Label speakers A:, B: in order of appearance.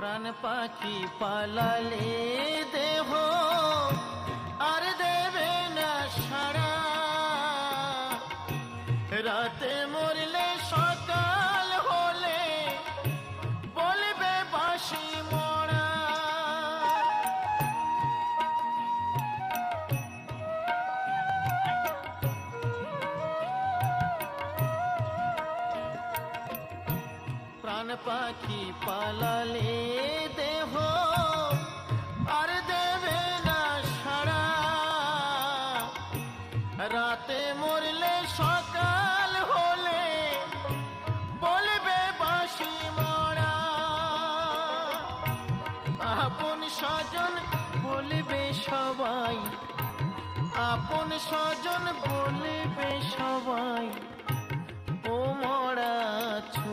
A: প্রাণ পাখি পালালে দেহ আর দেবে না সাড়া, রাতে মরলে সকাল হলে বলবে বাঁশি মরা। প্রাণ পাখি পালালে দেহ আর দেবে না সাড়া, রাতে মরলে সকাল হলে বলবে বাঁশি মরা। আপন স্বজন বলবে সবাই, আপন স্বজন বলবে সবাই, ও মরা ছু